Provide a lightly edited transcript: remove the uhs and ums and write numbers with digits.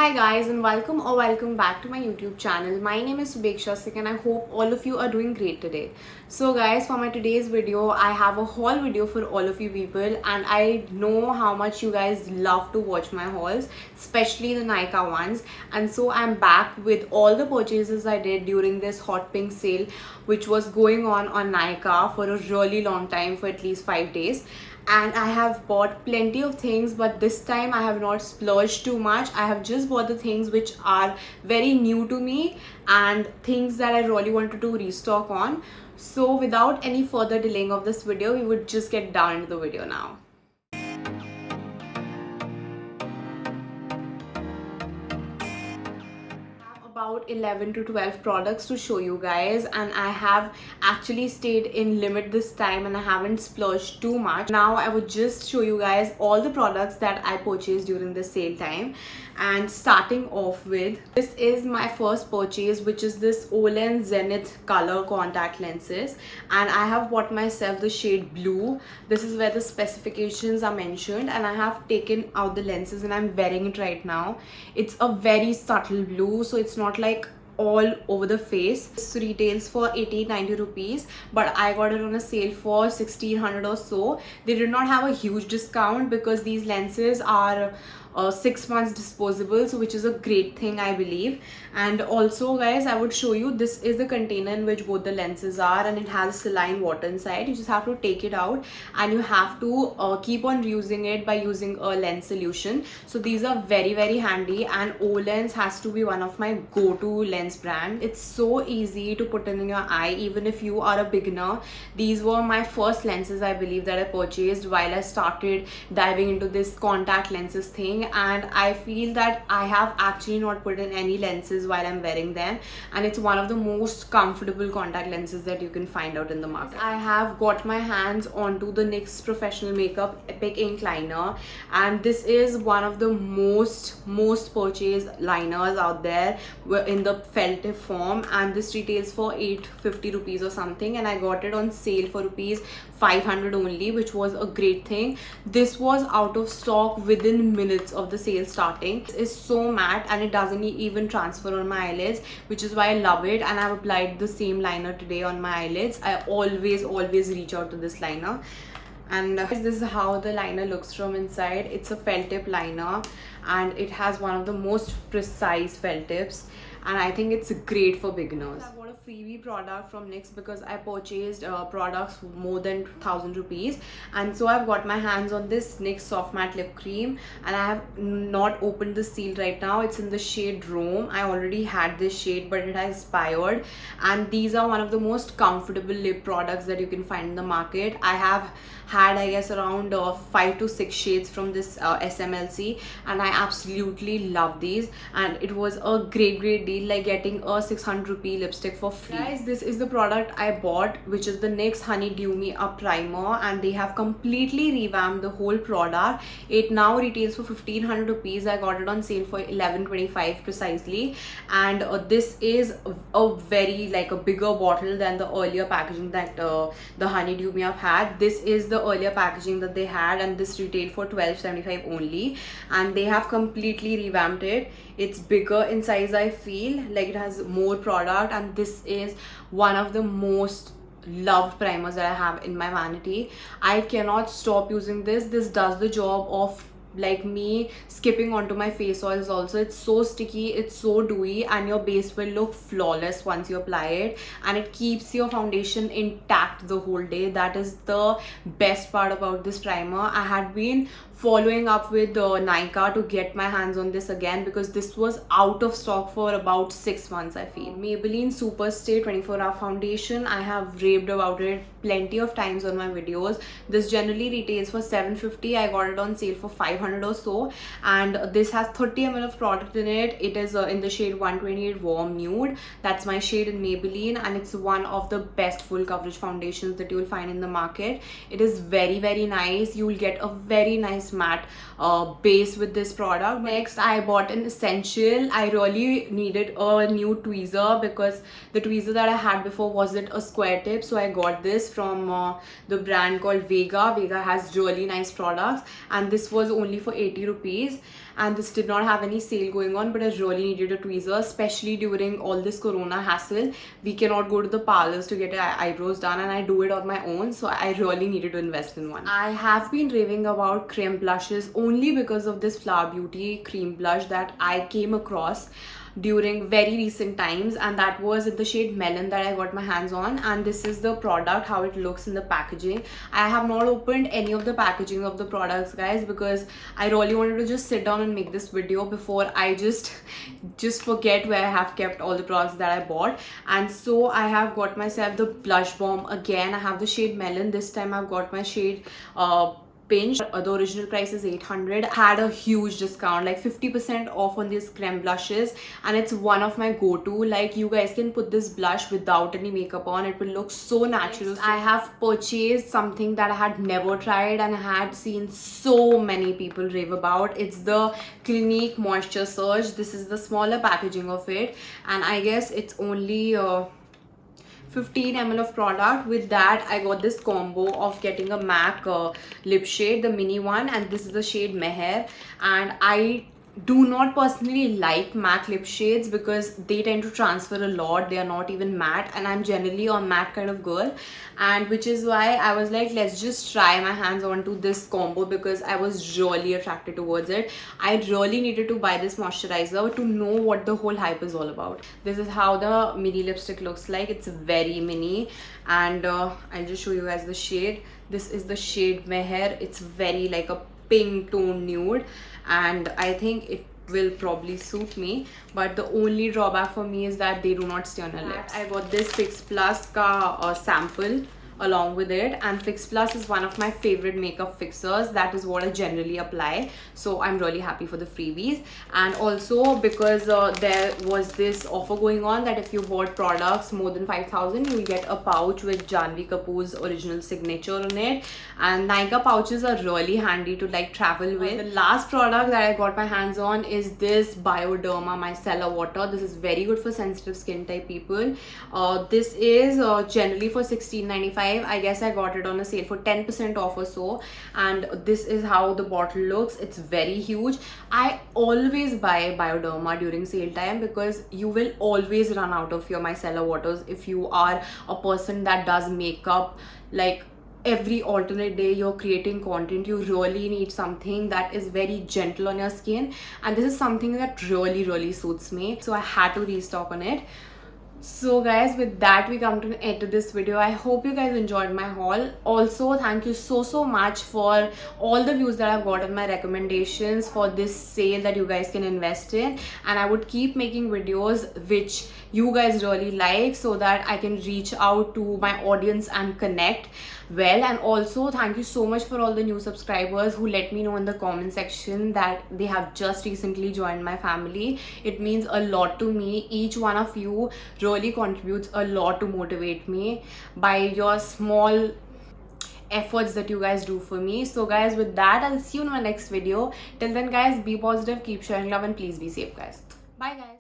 Hi guys, and welcome back to my YouTube channel. My name is Subeksha Sikh and I hope all of you are doing great today. So guys, for my today's video, I have a haul video for all of you people, and I know how much you guys love to watch my hauls, especially the Nykaa ones. And so I'm back with all the purchases I did during this hot pink sale, which was going on Nykaa for a really long time, for at least 5 days. And I have bought plenty of things, but this time I have not splurged too much. I have just bought the things which are very new to me and things that I really wanted to restock on. So without any further delaying of this video, we would just get down into the video now. About 11 to 12 products to show you guys, and I have actually stayed in limit this time and I haven't splurged too much. Now I would just show you guys all the products that I purchased during the sale time. And starting off with, this is my first purchase, which is this Olens Zenith color contact lenses, and I have bought myself the shade blue. This is where the specifications are mentioned, and I have taken out the lenses and I'm wearing it right now. It's a very subtle blue, so it's not like all over the face. This retails for 80-90 rupees, but I got it on a sale for 1600 or so. They did not have a huge discount because these lenses are 6 months disposable, so which is a great thing, I believe. And also guys, I would show you, this is the container in which both the lenses are, and it has saline water inside. You just have to take it out and you have to keep on reusing it by using a lens solution. So these are very handy, and Olens has to be one of my go-to lens brand. It's so easy to put in your eye even if you are a beginner. These were my first lenses, I believe, that I purchased while I started diving into this contact lenses thing, and I feel that I have actually not put in any lenses while I'm wearing them, and it's one of the most comfortable contact lenses that you can find out in the market. I have got my hands onto the NYX Professional Makeup Epic Ink Liner, and this is one of the most purchased liners out there in the felt tip form, and this retails for 850 rupees or something, and I got it on sale for rupees 500 only, which was a great thing. This was out of stock within minutes of the sale starting. It is so matte and it doesn't even transfer on my eyelids, which is why I love it, and I've applied the same liner today on my eyelids. I always reach out to this liner. And this is how the liner looks from inside. It's a felt tip liner and it has one of the most precise felt tips, and I think it's great for beginners. I got a freebie product from NYX because I purchased products more than 1000 rupees, and so I've got my hands on this NYX Soft Matte Lip Cream, and I have not opened the seal right now. It's in the shade Rome. I already had this shade, but it has expired, and these are one of the most comfortable lip products that you can find in the market. I have had, I guess, around 5 to 6 shades from this SMLC, and I absolutely love these, and it was a great deal, like getting a 600 rupee lipstick for free. Guys, this is the product I bought, which is the NYX Honey Dew Me Up Primer, and they have completely revamped the whole product. It now retails for 1500 rupees. I got it on sale for 1125 precisely, and this is a very, like, a bigger bottle than the earlier packaging that the Honey Dew Me Up had. This is the earlier packaging that they had, and this retailed for 1275 only, and they have completely revamped it. It's bigger in size, I feel like it has more product, and this is one of the most loved primers that I have in my vanity. I cannot stop using this. This does the job of like me skipping onto my face oils also. It's so sticky, it's so dewy, and your base will look flawless once you apply it, and it keeps your foundation intact the whole day. That is the best part about this primer. I had been following up with Nykaa to get my hands on this again because this was out of stock for about 6 months, I feel. Maybelline Superstay 24-hour foundation. I have raved about it plenty of times on my videos. This generally retails for 750. I got it on sale for 500 or so, and this has 30 ml of product in it. It is in the shade 128 Warm Nude. That's my shade in Maybelline, and it's one of the best full coverage foundations that you will find in the market. It is very nice. You will get a very nice matte base with this product. Next, I bought an essential. I really needed a new tweezer because the tweezer that I had before wasn't a square tip, so I got this from the brand called Vega. Vega has really nice products, and this was only for 80 rupees. and this did not have any sale going on, but I really needed a tweezer, especially during all this corona hassle. We cannot go to the parlors to get our eyebrows done, and I do it on my own, so I really needed to invest in one. I have been raving about cream blushes only because of this Flower Beauty cream blush that I came across during very recent times, and that was in the shade Melon that I got my hands on. And this is the product, how it looks in the packaging. I have not opened any of the packaging of the products, guys, because I really wanted to just sit down and make this video before I just forget where I have kept all the products that I bought. And so I have got myself the blush bomb again. I have the shade Melon. This time I've got my shade Pinch. The original price is 800. Had a huge discount, like 50% off on these creme blushes, and it's one of my go-to. Like, you guys can put this blush without any makeup on, it will look so natural. I have purchased something that I had never tried and I had seen so many people rave about. It's the Clinique Moisture Surge. This is the smaller packaging of it, and I guess it's only 15 ml of product. With that, I got this combo of getting a MAC lip shade, the mini one, and this is the shade Meher. And I do not personally like MAC lip shades because they tend to transfer a lot. They are not even matte, and I'm generally a matte kind of girl, and which is why I was like, let's just try my hands onto this combo because I was really attracted towards it. I really needed to buy this moisturizer to know what the whole hype is all about. This is how the mini lipstick looks like. It's very mini, and I'll just show you guys the shade. This is the shade Meher. It's very like a pink tone nude, and I think it will probably suit me, but the only drawback for me is that they do not stay on your lips. I got this Fix Plus ka sample along with it, and Fix Plus is one of my favorite makeup fixers. That is what I generally apply, so I'm really happy for the freebies. And also because there was this offer going on that if you bought products more than 5,000, you will get a pouch with Janhvi Kapoor's original signature on it, and Nykaa pouches are really handy to like travel with. The last product that I got my hands on is this Bioderma Micellar Water. This is very good for sensitive skin type people. This is generally for $16.95. I guess I got it on a sale for 10% off or so, and this is how the bottle looks. It's very huge. I always buy Bioderma during sale time because you will always run out of your micellar waters if you are a person that does makeup like every alternate day. You're creating content, you really need something that is very gentle on your skin, and this is something that really suits me, so I had to restock on it. So guys, with that we come to the end of this video. I hope you guys enjoyed my haul. Also, thank you so much for all the views that I've got on my recommendations for this sale that you guys can invest in, and I would keep making videos which you guys really like so that I can reach out to my audience and connect well. And also thank you so much for all the new subscribers who let me know in the comment section that they have just recently joined my family. It means a lot to me. Each one of you really contributes a lot to motivate me by your small efforts that you guys do for me. So guys, with that, I'll see you in my next video. Till then guys, be positive, keep sharing love, and please be safe guys. Bye guys.